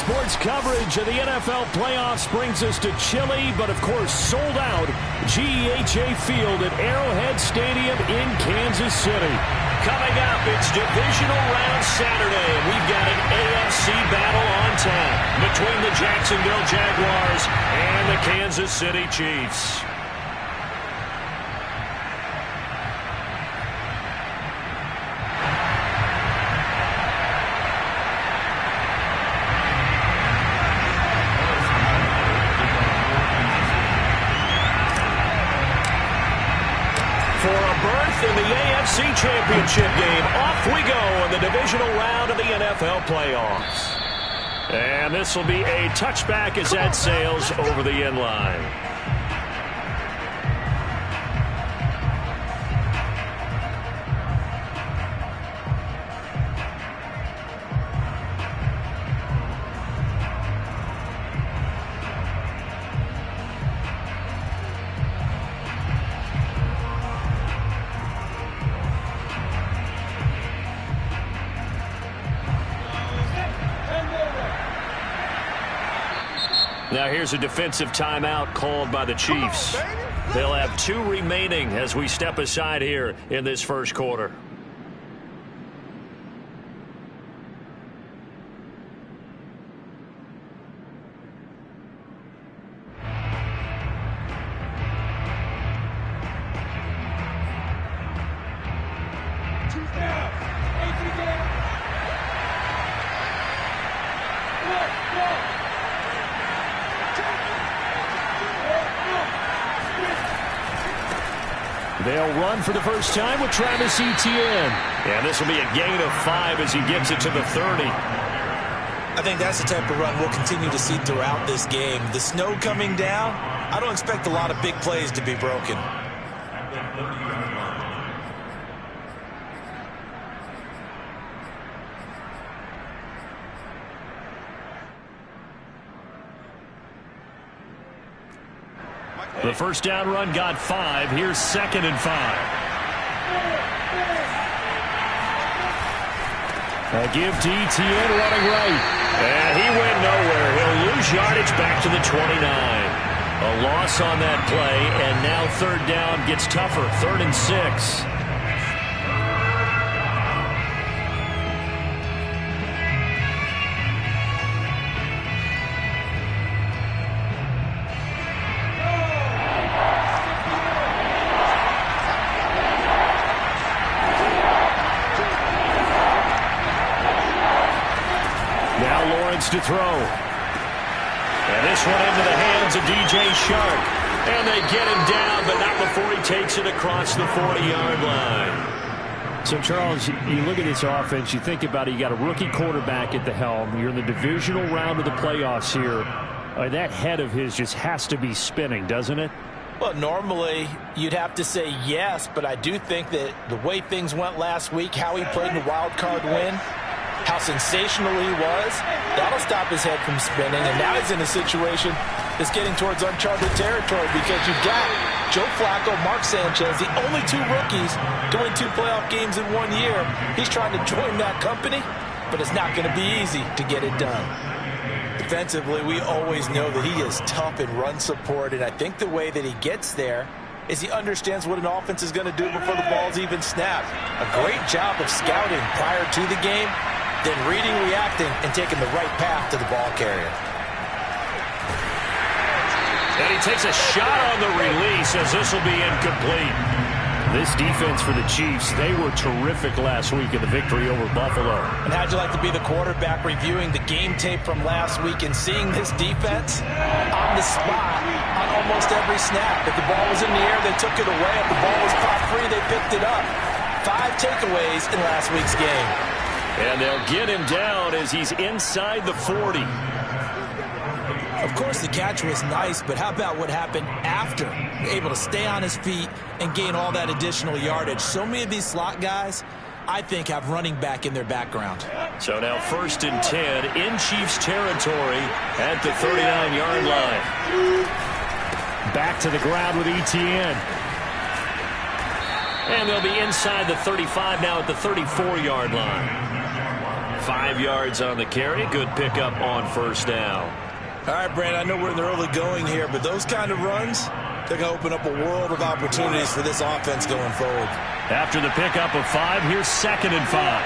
Sports coverage of the NFL playoffs brings us to chilly, but of course sold out GEHA Field at Arrowhead Stadium in Kansas City. Coming up, it's Divisional Round Saturday, and we've got an AFC battle on tap between the Jacksonville Jaguars and the Kansas City Chiefs. In the AFC Championship game, off we go in the divisional round of the NFL playoffs. And this will be a touchback as that sails over the end line. Now here's a defensive timeout called by the Chiefs. They'll have 2 remaining as we step aside here in this first quarter. They'll run for the first time with Travis Etienne. And this will be a gain of 5 as he gets it to the 30. I think that's the type of run we'll continue to see throughout this game. The snow coming down, I don't expect a lot of big plays to be broken. The first down run got 5. Here's 2nd and 5. A give to Etienne running right. And he went nowhere. He'll lose yardage back to the 29. A loss on that play, and now 3rd down gets tougher. 3rd and 6. To throw. And this one into the hands of DJ Chark. And they get him down, but not before he takes it across the 40-yard line. So, Charles, you look at this offense, you think about it, you got a rookie quarterback at the helm. You're in the divisional round of the playoffs here. That head of his just has to be spinning, doesn't it? Well, normally you'd have to say yes, but I do think that the way things went last week, how he played in the wild card win, how sensational he was, that'll stop his head from spinning. And now he's in a situation that's getting towards uncharted territory because you've got Joe Flacco, Mark Sanchez, the only 2 rookies doing 2 playoff games in 1 year. He's trying to join that company, but it's not going to be easy to get it done. Defensively, we always know that he is tough in run support, and I think the way that he gets there is he understands what an offense is going to do before the ball's even snapped. A great job of scouting prior to the game, then reading, reacting, and taking the right path to the ball carrier. And he takes a shot on the release as this will be incomplete. This defense for the Chiefs, they were terrific last week in the victory over Buffalo. And how'd you like to be the quarterback reviewing the game tape from last week and seeing this defense on the spot on almost every snap? If the ball was in the air, they took it away. If the ball was popped free, they picked it up. 5 takeaways in last week's game. And they'll get him down as he's inside the 40. Of course, the catch was nice, but how about what happened after? Able to stay on his feet and gain all that additional yardage. So many of these slot guys, I think, have running back in their background. So now 1st and 10 in Chiefs territory at the 39-yard line. Back to the ground with Etienne. And they'll be inside the 35 now at the 34-yard line. 5 yards on the carry. Good pickup on first down. All right, Brandon, I know we're in the early going here, but those kind of runs, they're going to open up a world of opportunities for this offense going forward. After the pickup of 5, here's 2nd and 5.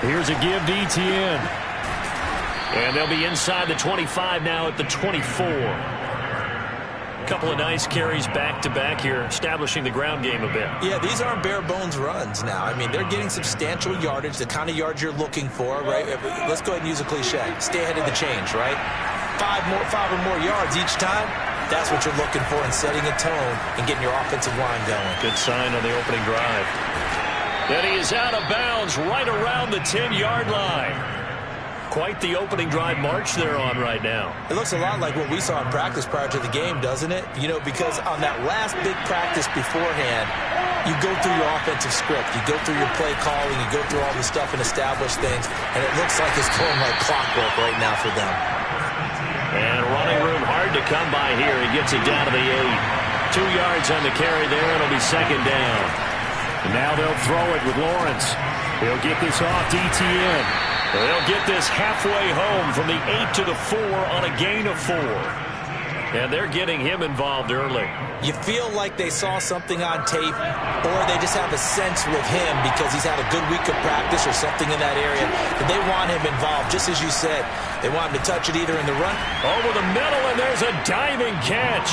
Here's a give to Etienne. And they'll be inside the 25 now at the 24. A couple of nice carries back-to-back here, establishing the ground game a bit. Yeah, these aren't bare-bones runs now. I mean, they're getting substantial yardage, the kind of yards you're looking for, right? Let's go ahead and use a cliche. Stay ahead of the change, right? 5 or more yards each time. That's what you're looking for in setting a tone and getting your offensive line going. Good sign on the opening drive. Then he is out of bounds right around the 10-yard line. Quite the opening drive march they're on right now. It looks a lot like what we saw in practice prior to the game, doesn't it? You know, because on that last big practice beforehand, you go through your offensive script. You go through your play calling. You go through all the stuff and establish things. And it looks like it's going like clockwork right now for them. And running room hard to come by here. He gets it down to the 8. 2 yards on the carry there. It'll be 2nd down. And now they'll throw it with Lawrence. He'll get this off to Etienne. They'll get this halfway home from the 8 to the 4 on a gain of 4. And they're getting him involved early. You feel like they saw something on tape, or they just have a sense with him because he's had a good week of practice or something in that area that they want him involved. Just as you said, they want him to touch it either in the run. Over the middle, and there's a diving catch.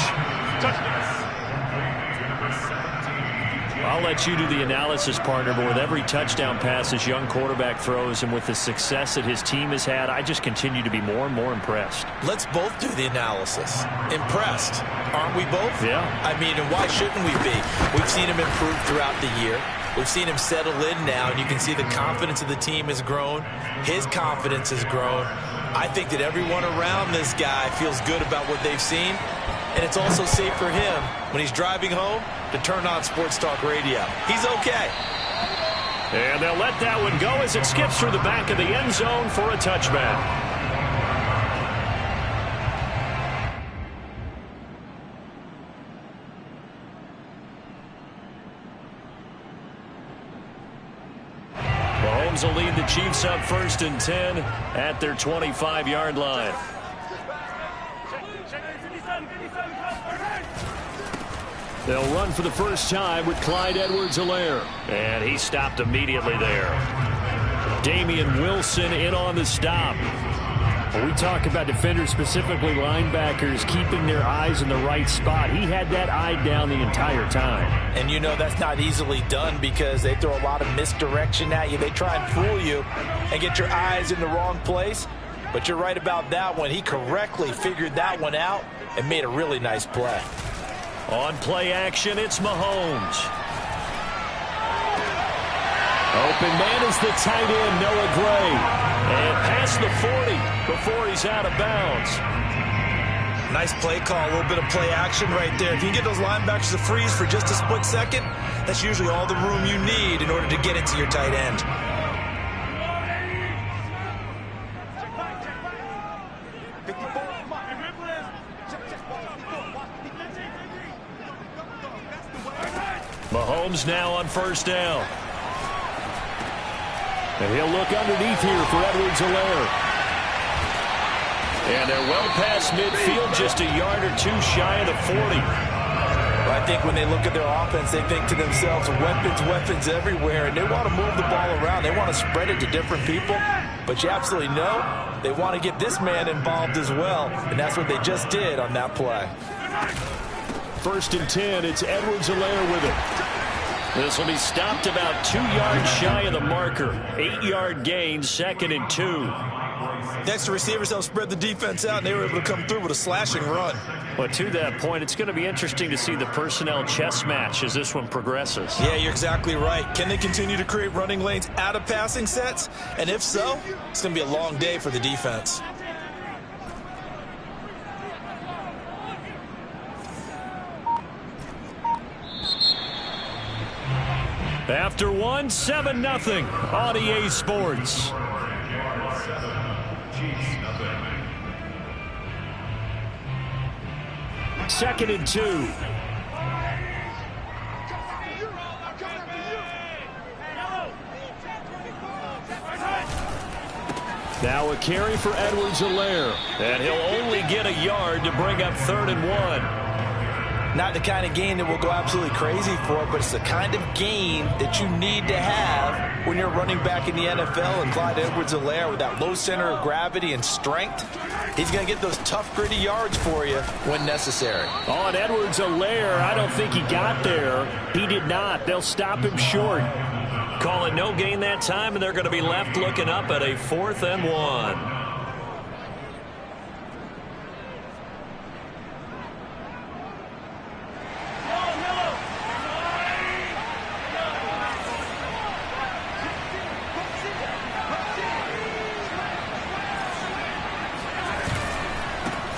I'll let you do the analysis, partner, but with every touchdown pass this young quarterback throws and with the success that his team has had, I just continue to be more and more impressed. Let's both do the analysis. Impressed, aren't we both? Yeah. I mean, and why shouldn't we be? We've seen him improve throughout the year. We've seen him settle in now, and you can see the confidence of the team has grown. His confidence has grown. I think that everyone around this guy feels good about what they've seen. And it's also safe for him when he's driving home to turn on Sports Talk Radio. He's okay. And they'll let that one go as it skips through the back of the end zone for a touchback. Mahomes will lead the Chiefs up 1st and 10 at their 25-yard line. They'll run for the first time with Clyde Edwards-Helaire. And he stopped immediately there. Damian Wilson in on the stop. When we talk about defenders, specifically linebackers, keeping their eyes in the right spot, he had that eye down the entire time. And you know that's not easily done because they throw a lot of misdirection at you. They try and fool you and get your eyes in the wrong place. But you're right about that one. He correctly figured that one out and made a really nice play. On play action, it's Mahomes. Open man is the tight end, Noah Gray. And past the 40 before he's out of bounds. Nice play call, a little bit of play action right there. If you can get those linebackers to freeze for just a split second, that's usually all the room you need in order to get into your tight end. Mahomes now on first down. And he'll look underneath here for Edwards-Helaire. And they're well past midfield, just a yard or two shy of the 40. Well, I think when they look at their offense, they think to themselves, weapons everywhere, and they want to move the ball around. They want to spread it to different people. But you absolutely know they want to get this man involved as well, and that's what they just did on that play. 1st and 10, it's Edwards-Helaire with it. This will be stopped about 2 yards shy of the marker. 8-yard gain, 2nd and 2. Next, the receivers helped spread the defense out, and they were able to come through with a slashing run. But to that point, it's going to be interesting to see the personnel chess match as this one progresses. Yeah, you're exactly right. Can they continue to create running lanes out of passing sets? And if so, it's going to be a long day for the defense. After 7-0 on EA Sports. Second and 2. Now a carry for Edwards-Helaire. And he'll only get a yard to bring up 3rd and 1. Not the kind of game that we'll go absolutely crazy for, but it's the kind of game that you need to have when you're running back in the NFL. And Clyde Edwards-Helaire, with that low center of gravity and strength, he's going to get those tough, gritty yards for you when necessary. On Edwards-Helaire, I don't think he got there. He did not. They'll stop him short. Call it no gain that time, and they're going to be left looking up at a 4th and 1.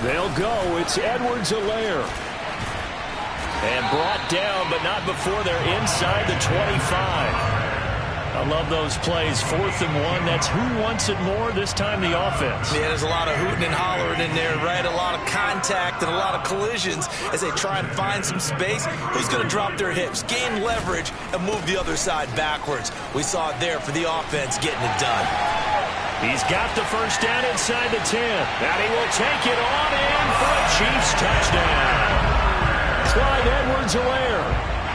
They'll go. It's Edwards-Helaire. And brought down, but not before they're inside the 25. I love those plays. 4th and 1. That's who wants it more, this time the offense. Yeah, there's a lot of hooting and hollering in there, right? A lot of contact and a lot of collisions as they try and find some space. Who's going to drop their hips, gain leverage, and move the other side backwards? We saw it there for the offense getting it done. He's got the first down inside the 10. And he will take it on in for a Chiefs touchdown. Clyde Edwards-Helaire,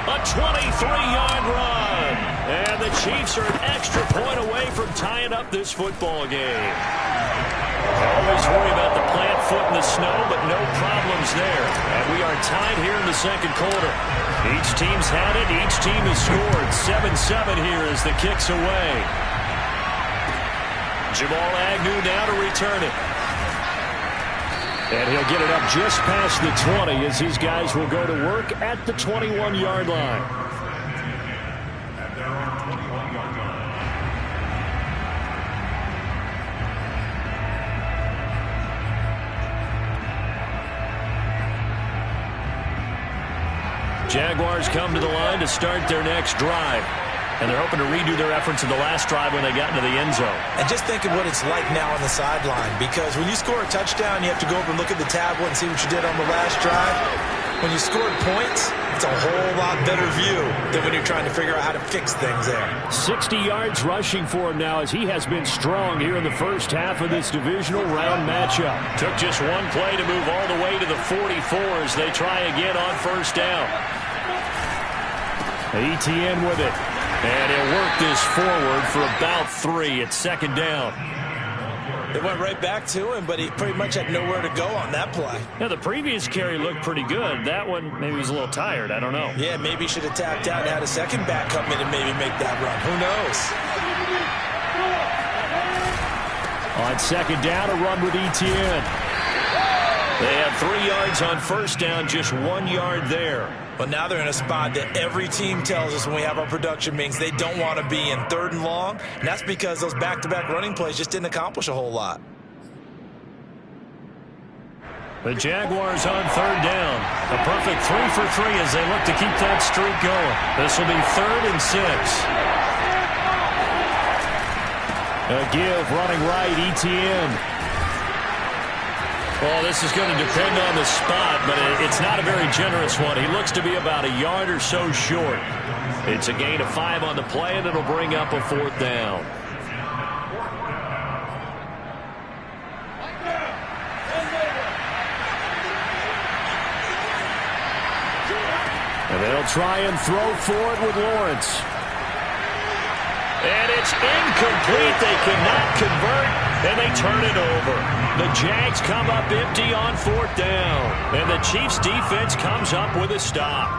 a 23-yard run. And the Chiefs are an extra point away from tying up this football game. Always worry about the plant foot in the snow, but no problems there. And we are tied here in the second quarter. Each team's had it. Each team has scored. 7-7 here as the kick's away. Jamal Agnew now to return it. And he'll get it up just past the 20 as his guys will go to work at the 21-yard line. Jaguars come to the line to start their next drive. And they're hoping to redo their efforts in the last drive when they got into the end zone. And just think of what it's like now on the sideline, because when you score a touchdown, you have to go over and look at the tablet and see what you did on the last drive. When you scored points, it's a whole lot better view than when you're trying to figure out how to fix things there. 60 yards rushing for him now as he has been strong here in the first half of this divisional round matchup. Took just one play to move all the way to the 44 as they try again on first down. Etienne with it. And he'll work this forward for about 3 at second down. They went right back to him, but he pretty much had nowhere to go on that play. Yeah, the previous carry looked pretty good. That one, maybe he was a little tired. I don't know. Yeah, maybe he should have tapped out and had a second back come in and maybe make that run. Who knows? On second down, a run with Etienne. They have 3 yards on first down, just 1 yard there. But now they're in a spot that every team tells us when we have our production meetings they don't want to be in, 3rd and long. And that's because those back-to-back running plays just didn't accomplish a whole lot. The Jaguars on 3rd down. A perfect 3 for 3 as they look to keep that streak going. This will be 3rd and 6. A give running right, Etienne. Well, this is going to depend on the spot, but it's not a very generous one. He looks to be about a yard or so short. It's a gain of 5 on the play, and it'll bring up a 4th down. And they'll try and throw for it with Lawrence. And it's incomplete. They cannot convert, and they turn it over. The Jags come up empty on 4th down, and the Chiefs defense comes up with a stop.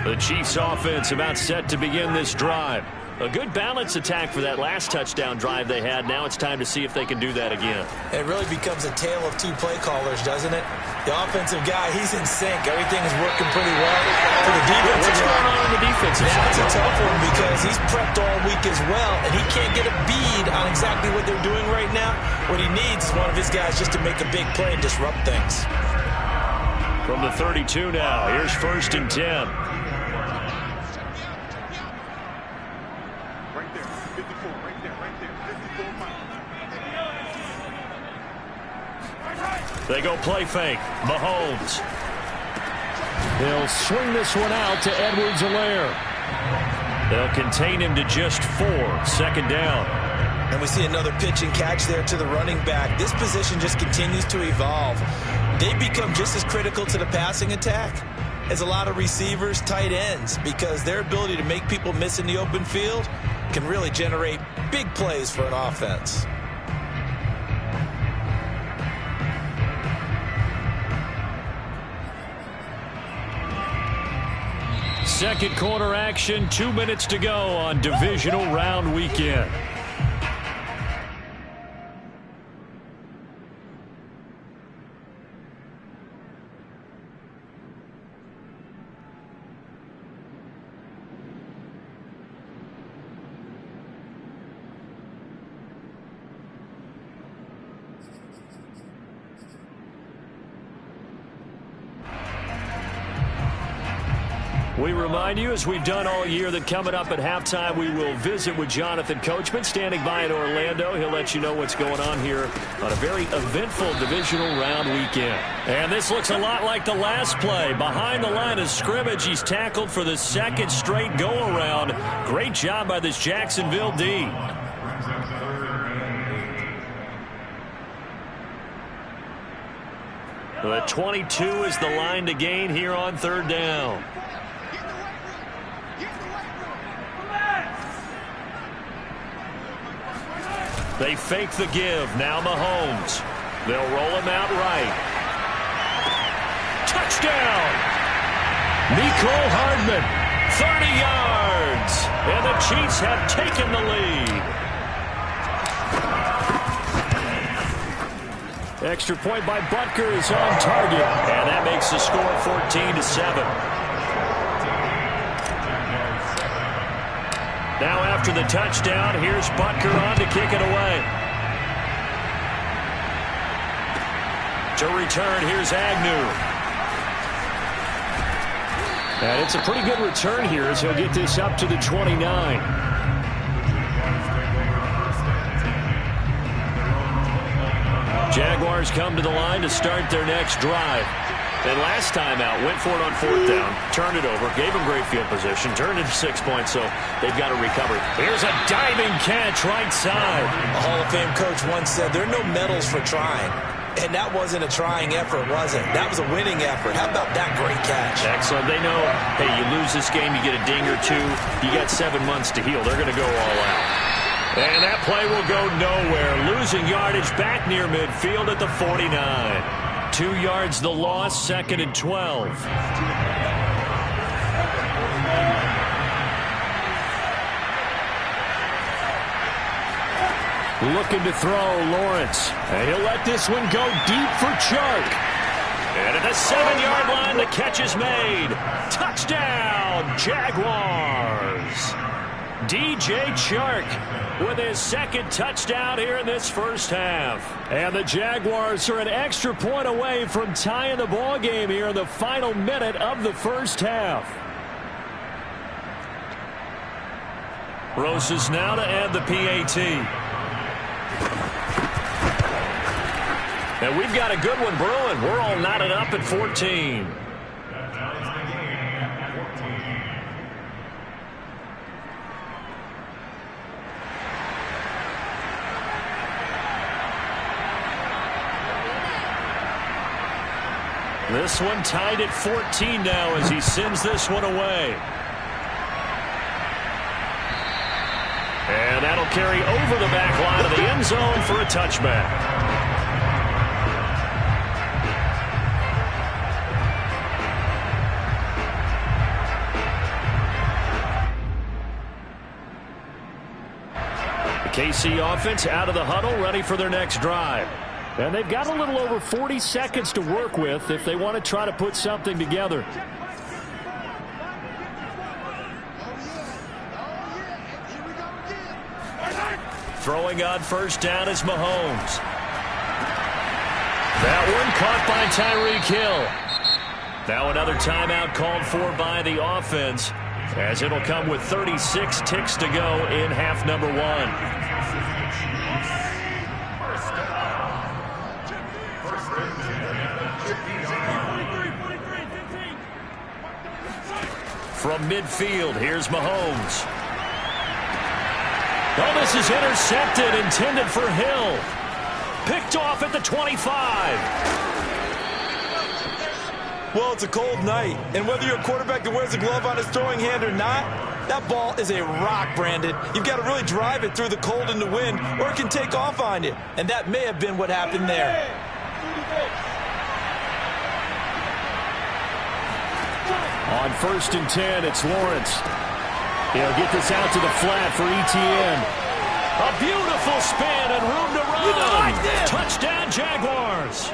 The Chiefs offense about set to begin this drive. A good balance attack for that last touchdown drive they had. Now it's time to see if they can do that again. It really becomes a tale of 2 play callers, doesn't it? The offensive guy, he's in sync. Everything is working pretty well. For the defense, what's going on in the defensive side? That's a tough one because he's prepped all week as well, and he can't get a bead on exactly what they're doing right now. What he needs is one of his guys just to make a big play and disrupt things. From the 32 now, here's 1st and 10. They go play fake. Mahomes. He'll swing this one out to Edwards-Helaire. They'll contain him to just 4. 2nd down. And we see another pitch and catch there to the running back. This position just continues to evolve. They become just as critical to the passing attack as a lot of receivers, tight ends, because their ability to make people miss in the open field can really generate big plays for an offense. Second quarter action, 2 minutes to go on divisional round weekend. We remind you, as we've done all year, that coming up at halftime, we will visit with Jonathan Coachman, standing by in Orlando. He'll let you know what's going on here on a very eventful divisional round weekend. And this looks a lot like the last play. Behind the line of scrimmage, he's tackled for the second straight go-around. Great job by this Jacksonville D. The 22 is the line to gain here on 3rd down. They fake the give. Now Mahomes. They'll roll him out right. Touchdown! Mecole Hardman. 30 yards. And the Chiefs have taken the lead. Extra point by Butker is on target. And that makes the score 14-7. Now after the touchdown, here's Butker on to kick it away. To return, here's Agnew. And it's a pretty good return here as he'll get this up to the 29. Jaguars come to the line to start their next drive. And last time out, went for it on 4th down, turned it over, gave them great field position, turned it 6 points, so they've got to recover. Here's a diving catch right side. A Hall of Fame coach once said, there are no medals for trying. And that wasn't a trying effort, was it? That was a winning effort. How about that great catch? Excellent. They know, hey, you lose this game, you get a ding or two, you got 7 months to heal. They're going to go all out. And that play will go nowhere. Losing yardage back near midfield at the 49. 2 yards the loss, 2nd and 12. Looking to throw, Lawrence. And he'll let this one go deep for Chark. And at the 7-yard line, the catch is made. Touchdown, Jaguars. DJ Chark with his 2nd touchdown here in this first half. And the Jaguars are an extra point away from tying the ball game here in the final minute of the first half. Rosas now to add the PAT. And we've got a good one brewing. We're all knotted up at 14. This one tied at 14 now as he sends this one away. And that'll carry over the back line of the end zone for a touchback. The KC offense out of the huddle, ready for their next drive. And they've got a little over 40 seconds to work with if they want to try to put something together. Throwing on 1st down is Mahomes. That one caught by Tyreek Hill. Now another timeout called for by the offense, as it'll come with 36 ticks to go in half number 1. From midfield, here's Mahomes. Oh, this is intercepted, intended for Hill. Picked off at the 25. Well, it's a cold night, and whether you're a quarterback that wears a glove on his throwing hand or not, that ball is a rock, Brandon. You've got to really drive it through the cold and the wind, or it can take off on you, and that may have been what happened there. On 1st and 10, it's Lawrence. He'll get this out to the flat for Etienne. A beautiful spin and room to run. Touchdown, Jaguars.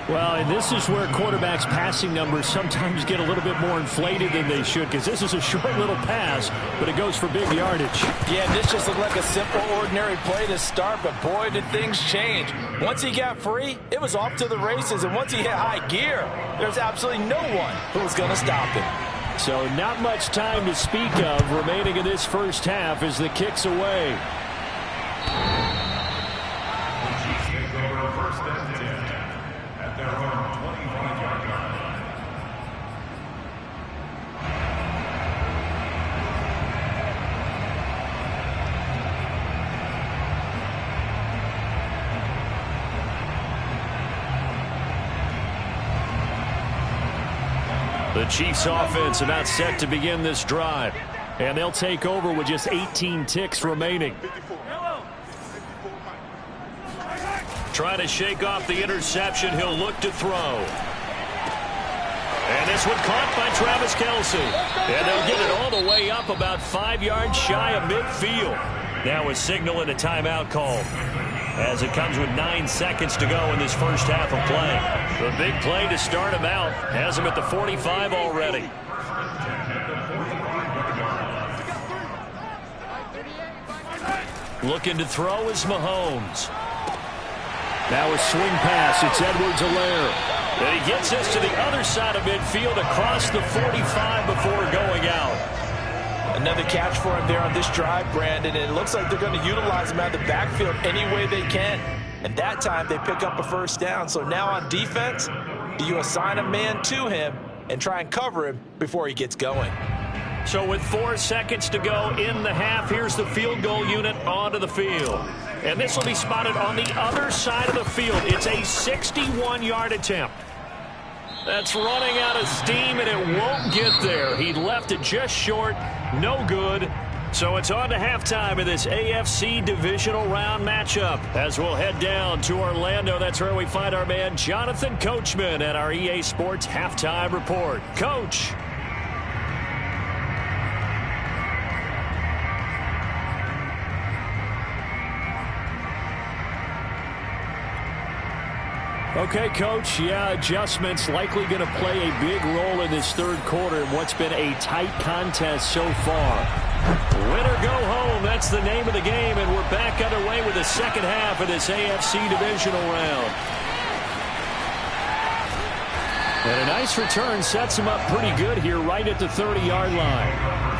Well, and this is where quarterbacks' passing numbers sometimes get a little bit more inflated than they should, because this is a short little pass, but it goes for big yardage. Yeah, this just looked like a simple, ordinary play to start, but boy, did things change. Once he got free, it was off to the races, and once he hit high gear, there's absolutely no one who was going to stop him. So not much time to speak of remaining in this first half as the kick's away. The Chiefs offense about set to begin this drive. And they'll take over with just 18 ticks remaining. Trying to shake off the interception. He'll look to throw. And this one caught by Travis Kelce. And they'll get it all the way up about 5 yards shy of midfield. Now a signal and a timeout called, as it comes with 9 seconds to go in this first half of play. The big play to start him out has him at the 45 already. Looking to throw is Mahomes. Now a swing pass. It's Edwards-Helaire. And he gets this to the other side of midfield across the 45 before going out. Another catch for him there on this drive, Brandon, and it looks like they're going to utilize him out of the backfield any way they can. And that time they pick up a first down. So now on defense, do you assign a man to him and try and cover him before he gets going? So with 4 seconds to go in the half, here's the field goal unit onto the field. And this will be spotted on the other side of the field. It's a 61-yard attempt. That's running out of steam, and it won't get there. He left it just short. No good. So it's on to halftime of this AFC divisional round matchup. As we'll head down to Orlando, that's where we find our man Jonathan Coachman at our EA Sports Halftime Report. Coach. Okay, Coach, yeah, adjustments likely going to play a big role in this third quarter in what's been a tight contest so far. Win or go home, that's the name of the game, and we're back underway with the second half of this AFC divisional round. And a nice return sets him up pretty good here right at the 30-yard line.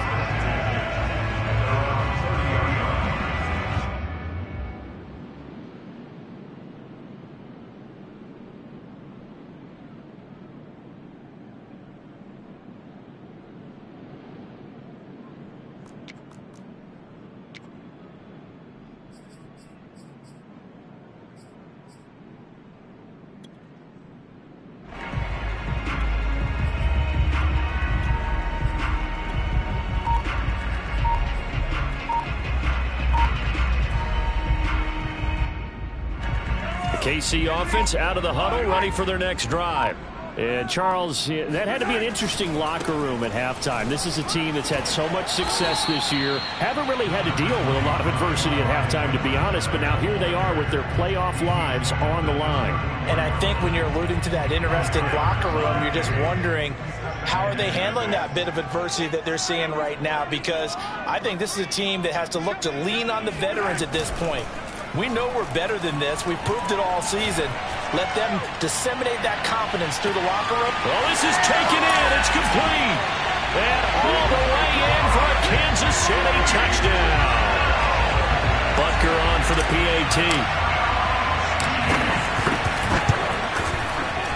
KC offense out of the huddle, ready for their next drive. And, Charles, that had to be an interesting locker room at halftime. This is a team that's had so much success this year. Haven't really had to deal with a lot of adversity at halftime, to be honest. But now here they are with their playoff lives on the line. And I think when you're alluding to that interesting locker room, you're just wondering, how are they handling that bit of adversity that they're seeing right now? Because I think this is a team that has to look to lean on the veterans at this point. We know we're better than this. We've proved it all season. Let them disseminate that confidence through the locker room. Well, this is taken in. It's complete. And all the way in for a Kansas City touchdown. Butker on for the PAT.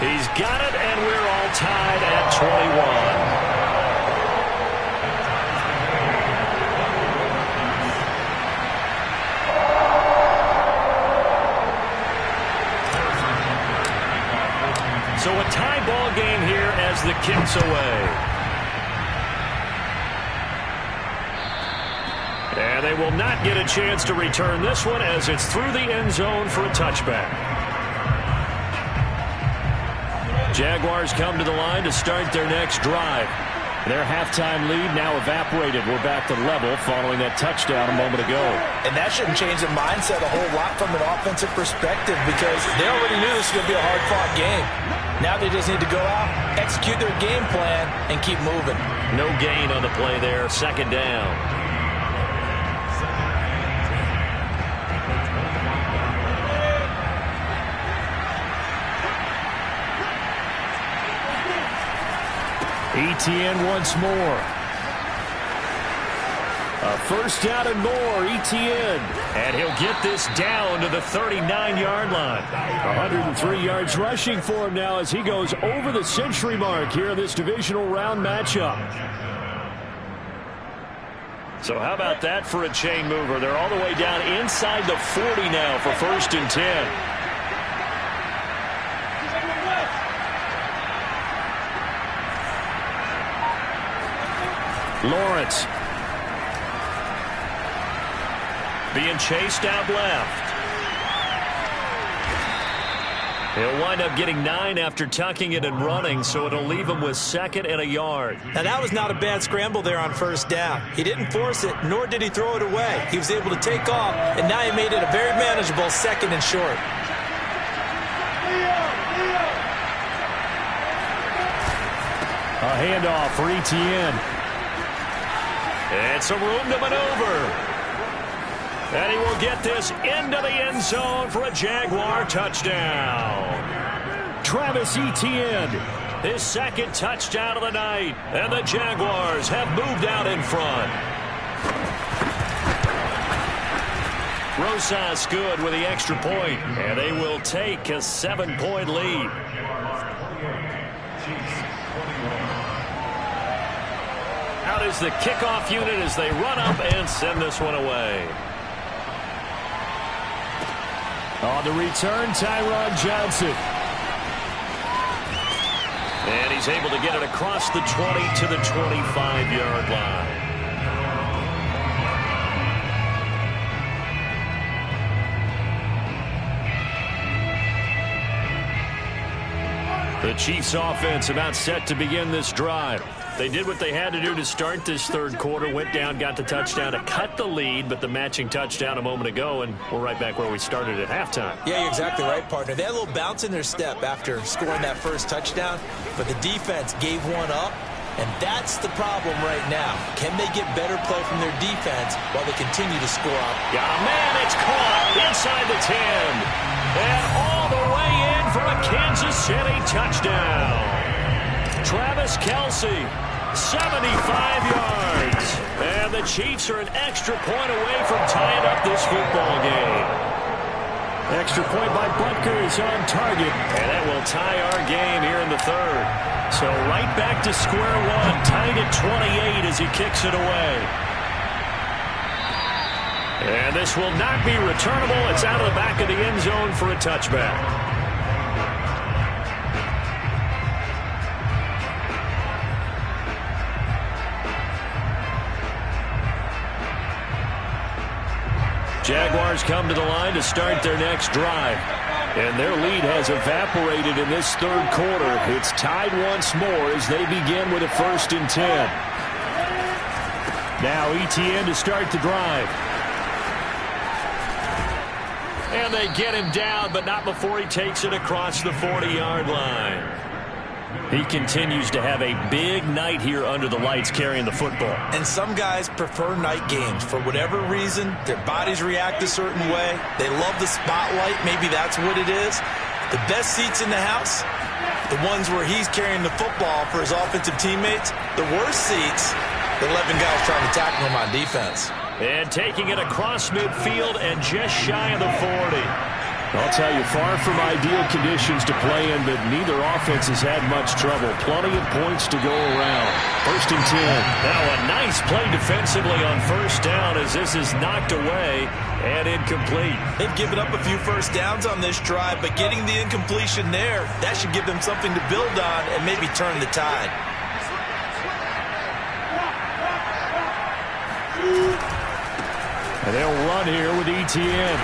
He's got it, and we're all tied at 21. So a tie ball game here as the kick's away. And they will not get a chance to return this one as it's through the end zone for a touchback. Jaguars come to the line to start their next drive. Their halftime lead now evaporated. We're back to level following that touchdown a moment ago. And that shouldn't change the mindset a whole lot from an offensive perspective because they already knew this was going to be a hard-fought game. Now they just need to go out, execute their game plan, and keep moving. No gain on the play there. Second down. Etienne once more. A first down and more, Etienne. And he'll get this down to the 39-yard line. 103 yards rushing for him now as he goes over the century mark here in this divisional round matchup. So how about that for a chain mover? They're all the way down inside the 40 now for 1st and 10. Lawrence being chased out left. He'll wind up getting 9 after tucking it and running, so it'll leave him with 2nd and a yard. Now that was not a bad scramble there on 1st down. He didn't force it, nor did he throw it away. He was able to take off, and now he made it a very manageable 2nd and short. A handoff for Etienne. And some room to maneuver. And he will get this into the end zone for a Jaguar touchdown. Travis Etienne. His 2nd touchdown of the night. And the Jaguars have moved out in front. Rosas good with the extra point. And they will take a 7-point lead. Out is the kickoff unit as they run up and send this one away. On the return, Tyron Johnson. And he's able to get it across the 20 to the 25-yard line. The Chiefs offense about set to begin this drive. They did what they had to do to start this 3rd quarter, went down, got the touchdown to cut the lead, but the matching touchdown a moment ago, and we're right back where we started at halftime. Yeah, you're exactly right, partner. They had a little bounce in their step after scoring that first touchdown, but the defense gave one up, and that's the problem right now. Can they get better play from their defense while they continue to score up? Yeah, man, it's caught inside the 10. And all the way in for a Kansas City touchdown. Travis Kelce. 75 yards. And the Chiefs are an extra point away from tying up this football game. Extra point by Butker is on target. And that will tie our game here in the 3rd. So right back to square one. Tied at 28 as he kicks it away. And this will not be returnable. It's out of the back of the end zone for a touchback. Jaguars come to the line to start their next drive. And their lead has evaporated in this 3rd quarter. It's tied once more as they begin with a 1st and 10. Now Etienne to start the drive. And they get him down, but not before he takes it across the 40-yard line. He continues to have a big night here under the lights carrying the football. And some guys prefer night games. For whatever reason, their bodies react a certain way. They love the spotlight. Maybe that's what it is. The best seats in the house, the ones where he's carrying the football for his offensive teammates. The worst seats, the 11 guys trying to tackle him on defense. And taking it across midfield and just shy of the 40. I'll tell you, far from ideal conditions to play in, but neither offense has had much trouble. Plenty of points to go around. 1st and 10. Now a nice play defensively on 1st down as this is knocked away and incomplete. They've given up a few first downs on this drive, but getting the incompletion there, that should give them something to build on and maybe turn the tide. And they'll run here with Etienne.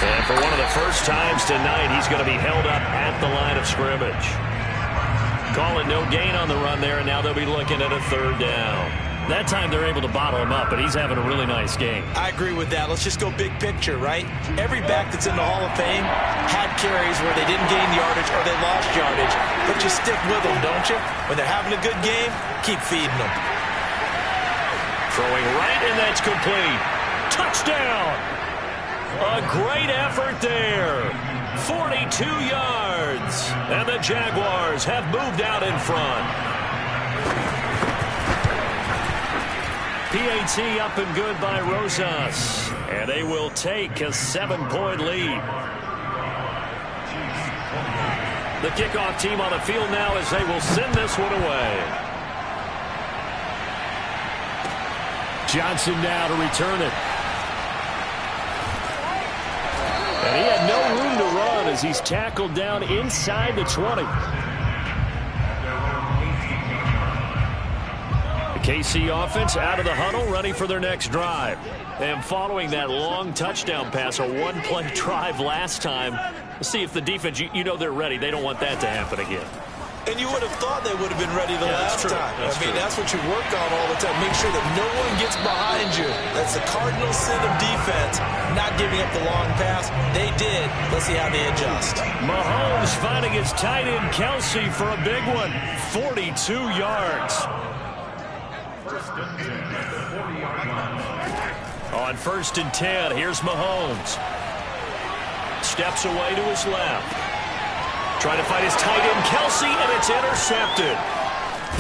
And for one of the first times tonight, he's going to be held up at the line of scrimmage. Call it no gain on the run there, and now they'll be looking at a 3rd down. That time they're able to bottle him up, but he's having a really nice game. I agree with that. Let's just go big picture, right? Every back that's in the Hall of Fame had carries where they didn't gain yardage or they lost yardage, but you stick with them, don't you? When they're having a good game, keep feeding them. Throwing right, and that's complete. Touchdown! A great effort there. 42 yards. And the Jaguars have moved out in front. PAT up and good by Rosas. And they will take a 7-point lead. The kickoff team on the field now as they will send this one away. Johnson now to return it. And he had no room to run as he's tackled down inside the 20. The KC offense out of the huddle, ready for their next drive. And following that long touchdown pass, a one-play drive last time, let's see if the defense, you know they're ready. They don't want that to happen again. And you would have thought they would have been ready the last time. That's what you work on all the time. Make sure that no one gets behind you. That's the cardinal sin of defense, not giving up the long pass. They did. Let's see how they adjust. Mahomes finding his tight end Kelsey for a big one. 42 yards. On 1st and 10, here's Mahomes. Steps away to his left. Trying to find his tight end, Kelsey, and it's intercepted.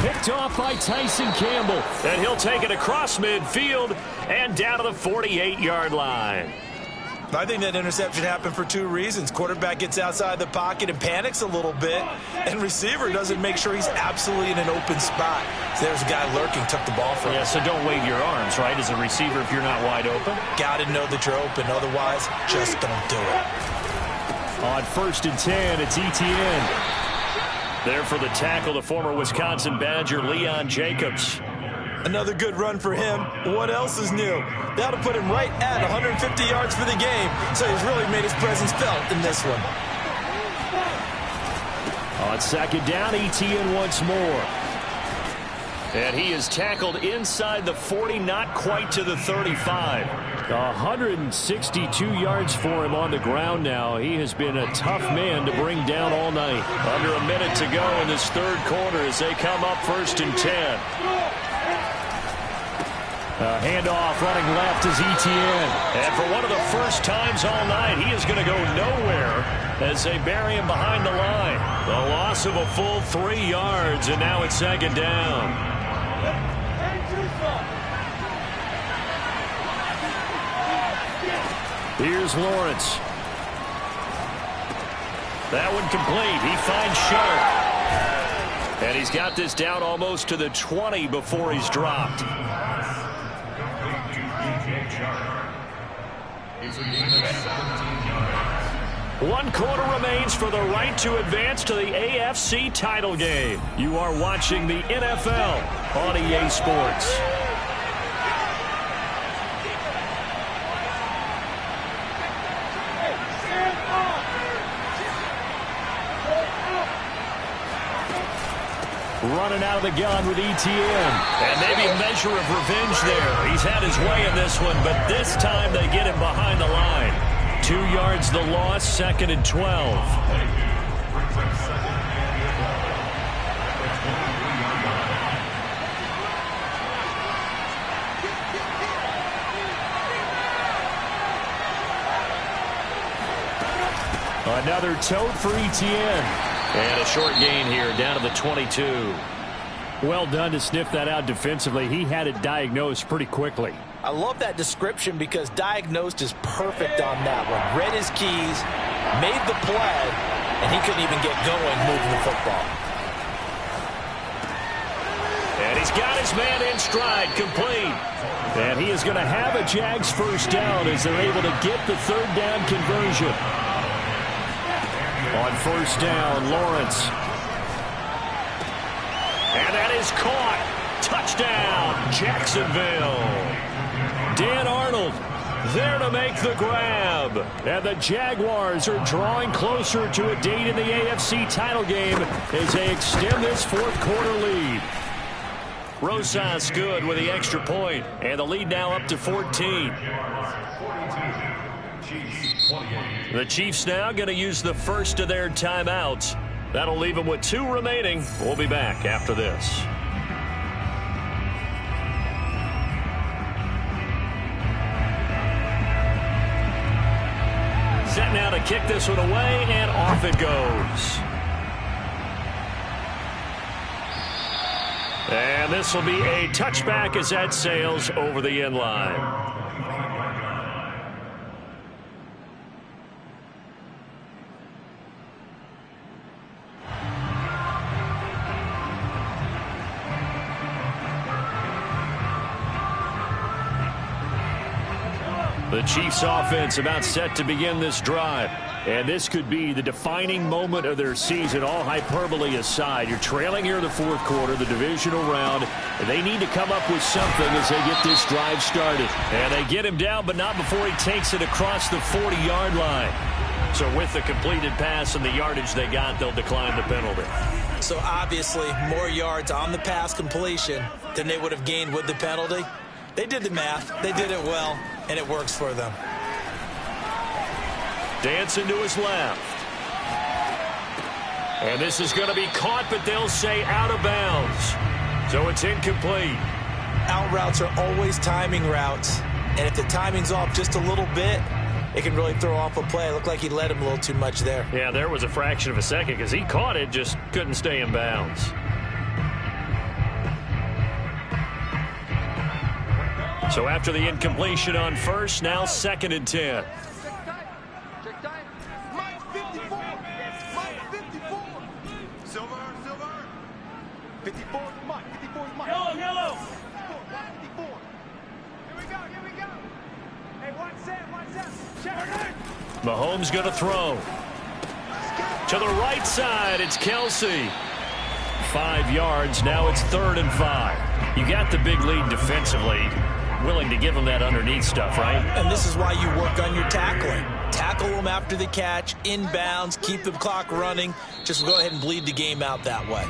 Picked off by Tyson Campbell. And he'll take it across midfield and down to the 48-yard line. I think that interception happened for 2 reasons. Quarterback gets outside the pocket and panics a little bit, and receiver doesn't make sure he's absolutely in an open spot. So there's a guy lurking, took the ball from him. Yeah, so don't wave your arms, right, as a receiver if you're not wide open. Got to know that you're open. Otherwise, just don't do it. On 1st and 10, it's Etienne. There for the tackle, the former Wisconsin Badger, Leon Jacobs. Another good run for him. What else is new? That'll put him right at 150 yards for the game. So he's really made his presence felt in this one. On 2nd down, Etienne once more. And he is tackled inside the 40, not quite to the 35. 162 yards for him on the ground now. He has been a tough man to bring down all night. Under a minute to go in this 3rd quarter as they come up 1st and 10. Handoff running left is Etienne. And for one of the first times all night, he is going to go nowhere as they bury him behind the line. The loss of a full 3 yards, and now it's 2nd down. Here's Lawrence. That one complete. He finds Sharp. And he's got this down almost to the 20 before he's dropped. One quarter remains for the right to advance to the AFC title game. You are watching the NFL on EA Sports. Running out of the gun with Etienne. And maybe a measure of revenge there. He's had his way in this one, but this time they get him behind the line. 2 yards the loss, 2nd and 12. Another tote for Etienne. And a short gain here, down to the 22. Well done to sniff that out defensively. He had it diagnosed pretty quickly. I love that description because diagnosed is perfect on that one. Read his keys, made the play, and he couldn't even get going moving the football. And he's got his man in stride, complete. And he is going to have a Jags first down as they're able to get the third down conversion. On first down, Lawrence. And that is caught. Touchdown, Jacksonville. Dan Arnold there to make the grab. And the Jaguars are drawing closer to a date in the AFC title game as they extend this fourth quarter lead. Rosas good with the extra point, and the lead now up to 14. The Chiefs now going to use the first of their timeouts. That'll leave them with 2 remaining. We'll be back after this. Set now to kick this one away, and off it goes. And this will be a touchback as that sails over the end line. The Chiefs offense about set to begin this drive. And this could be the defining moment of their season, all hyperbole aside. You're trailing here in the fourth quarter, the divisional round. And they need to come up with something as they get this drive started. And they get him down, but not before he takes it across the 40-yard line. So with the completed pass and the yardage they got, they'll decline the penalty. So obviously more yards on the pass completion than they would have gained with the penalty. They did the math. They did it well, and it works for them. Dancing to his left. And this is going to be caught, but they'll say out of bounds. So it's incomplete. Out routes are always timing routes. And if the timing's off just a little bit, it can really throw off a play. It looked like he let him a little too much there. Yeah, there was a fraction of a second because he caught it, just couldn't stay in bounds. So after the incompletion on first, now 2nd and 10. Mahomes going to throw. To the right side, it's Kelsey. 5 yards, now it's 3rd and 5. You got the big lead defensively. Willing to give them that underneath stuff, right? And this is why you work on your tackling. Tackle them after the catch, inbounds, keep the clock running. Just go ahead and bleed the game out that way.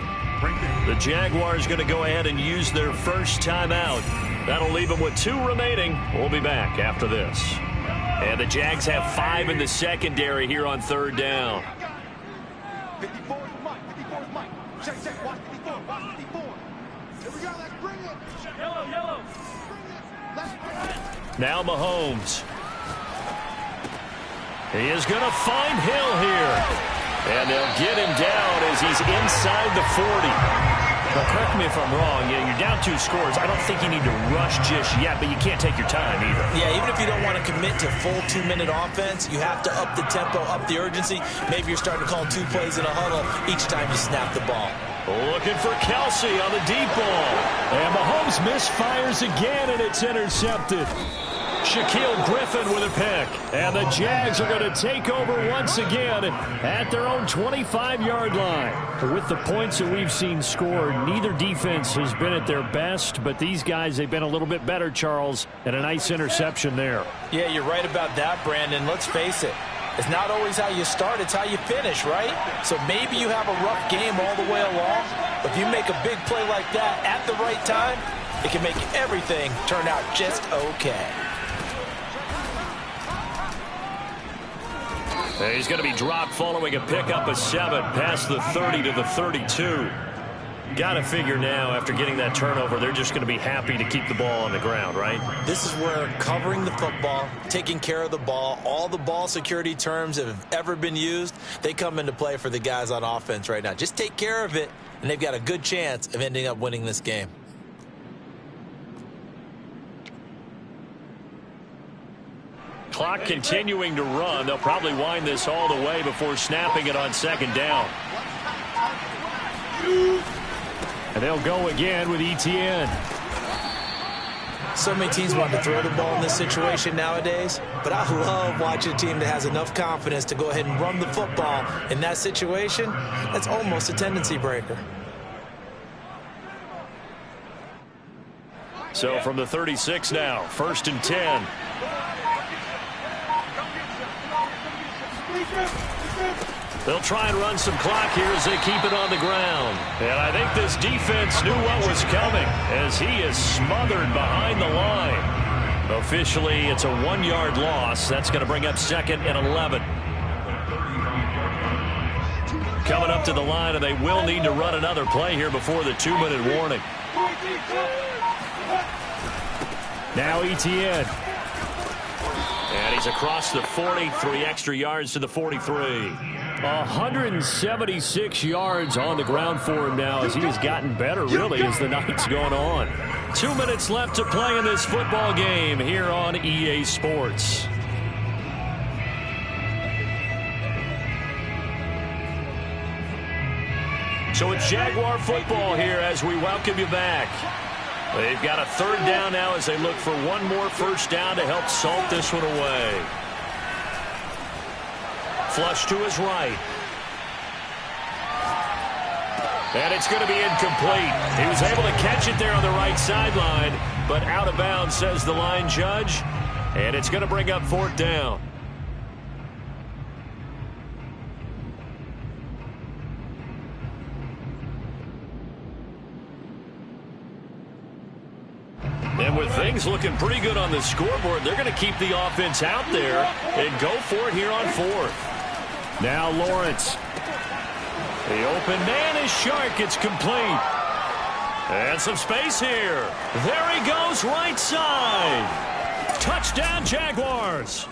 The Jaguars going to go ahead and use their first timeout. That'll leave them with 2 remaining. We'll be back after this. And the Jags have 5 in the secondary here on 3rd down. 54 is Mike. 54 is Mike. Check. Watch 54. Watch 54. Here we go. Let's bring it. Yellow. Let's bring it. Now Mahomes. He is going to find Hill here. And they'll get him down as he's inside the 40. Now, correct me if I'm wrong. Yeah, you're down 2 scores. I don't think you need to rush just yet, but you can't take your time either. Yeah, even if you don't want to commit to full 2-minute offense, you have to up the tempo, up the urgency. Maybe you're starting to call 2 plays in a huddle each time you snap the ball. Looking for Kelsey on the deep ball. And Mahomes misfires again, and it's intercepted. Shaquille Griffin with a pick. And the Jags are going to take over once again at their own 25-yard line. With the points that we've seen scored, neither defense has been at their best, but these guys, they've been a little bit better, Charles, and a nice interception there. Yeah, you're right about that, Brandon. Let's face it. It's not always how you start, it's how you finish, right? So maybe you have a rough game all the way along, but if you make a big play like that at the right time, it can make everything turn out just okay. He's going to be dropped following a pickup of 7 past the 30 to the 32. Got to figure now, after getting that turnover, they're just going to be happy to keep the ball on the ground, right? This is where covering the football, taking care of the ball, all the ball security terms that have ever been used, they come into play for the guys on offense right now. Just take care of it, and they've got a good chance of ending up winning this game. Clock continuing to run. They'll probably wind this all the way before snapping it on second down. And they'll go again with ETN. So many teams want to throw the ball in this situation nowadays, but I love watching a team that has enough confidence to go ahead and run the football in that situation. That's almost a tendency breaker. So from the 36 now, 1st and 10. They'll try and run some clock here as they keep it on the ground. And I think this defense knew what was coming as he is smothered behind the line. Officially, it's a 1-yard loss. That's going to bring up 2nd and 11. Coming up to the line, and they will need to run another play here before the 2-minute warning. Now ETN. And he's across the 40, 3 extra yards to the 43. 176 yards on the ground for him now as he has gotten better, really, as the night's gone on. 2 minutes left to play in this football game here on EA Sports. So it's Jaguar football here as we welcome you back. They've got a 3rd down now as they look for one more first down to help salt this one away. Flush to his right. And it's going to be incomplete. He was able to catch it there on the right sideline, but out of bounds, says the line judge. And it's going to bring up 4th down. And with things looking pretty good on the scoreboard, they're going to keep the offense out there and go for it here on 4th. Now Lawrence. The open man is Shark. It's complete. And some space here. There he goes, right side. Touchdown, Jaguars.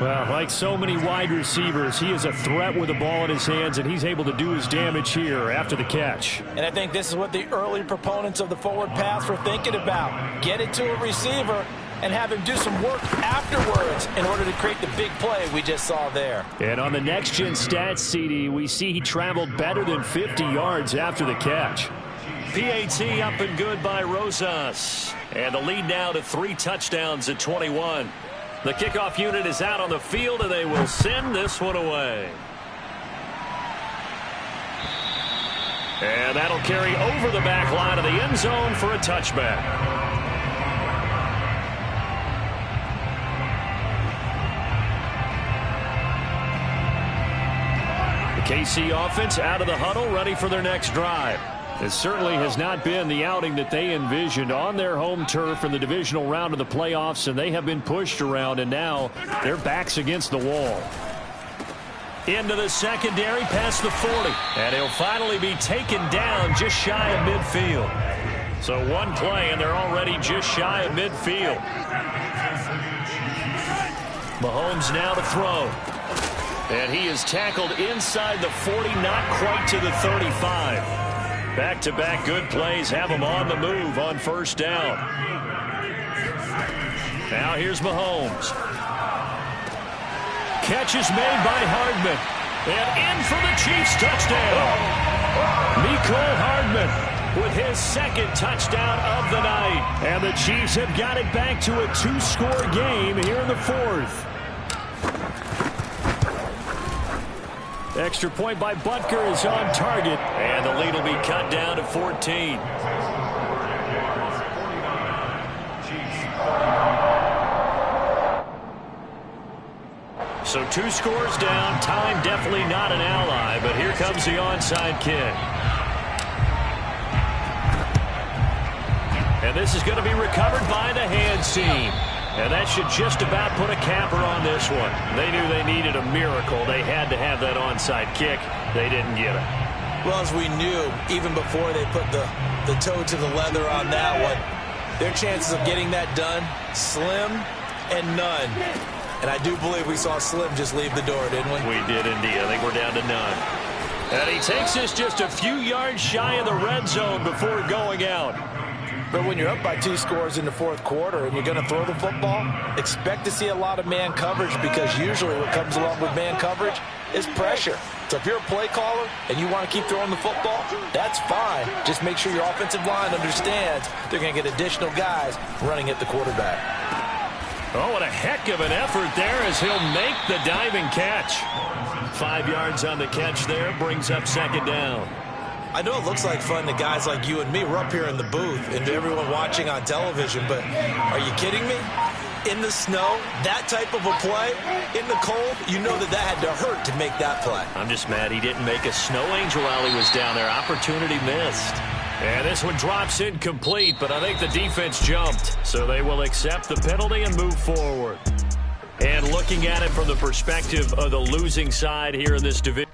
Well, like so many wide receivers, he is a threat with the ball in his hands, and he's able to do his damage here after the catch. And I think this is what the early proponents of the forward pass were thinking about. Get it to a receiver and have him do some work afterwards in order to create the big play we just saw there. And on the next-gen stats, CD, we see he traveled better than 50 yards after the catch. PAT up and good by Rosas. And the lead now to 3 touchdowns at 21. The kickoff unit is out on the field, and they will send this one away. And that'll carry over the back line of the end zone for a touchback. KC offense out of the huddle, ready for their next drive. It certainly has not been the outing that they envisioned on their home turf in the divisional round of the playoffs, and they have been pushed around, and now their backs against the wall. Into the secondary, past the 40, and he'll finally be taken down just shy of midfield. So one play, and they're already just shy of midfield. Mahomes now to throw. And he is tackled inside the 40, not quite to the 35. Back-to-back good plays have him on the move on first down. Now here's Mahomes. Catch is made by Hardman. And in for the Chiefs touchdown. Mecole Hardman with his 2nd touchdown of the night. And the Chiefs have got it back to a 2-score game here in the 4th. Extra point by Butker is on target. And the lead will be cut down to 14. So 2 scores down. Time definitely not an ally, but here comes the onside kick. And this is going to be recovered by the hands team. And that should just about put a capper on this one. They knew they needed a miracle. They had to have that onside kick. They didn't get it. Well, as we knew, even before they put the toe to the leather on that one, their chances of getting that done, slim and none. And I do believe we saw Slim just leave the door, didn't we? We did indeed. I think we're down to none. And he takes us just a few yards shy of the red zone before going out. But when you're up by 2 scores in the fourth quarter and you're going to throw the football, expect to see a lot of man coverage, because usually what comes along with man coverage is pressure. So if you're a play caller and you want to keep throwing the football, that's fine. Just make sure your offensive line understands they're going to get additional guys running at the quarterback. Oh, what a heck of an effort there as he'll make the diving catch. 5 yards on the catch there, brings up second down. I know it looks like fun to guys like you and me. We're up here in the booth and to everyone watching on television, but are you kidding me? In the snow, that type of a play, in the cold, you know that had to hurt to make that play. I'm just mad he didn't make a snow angel while he was down there. Opportunity missed. And this one drops incomplete, but I think the defense jumped. So they will accept the penalty and move forward. And looking at it from the perspective of the losing side here in this division.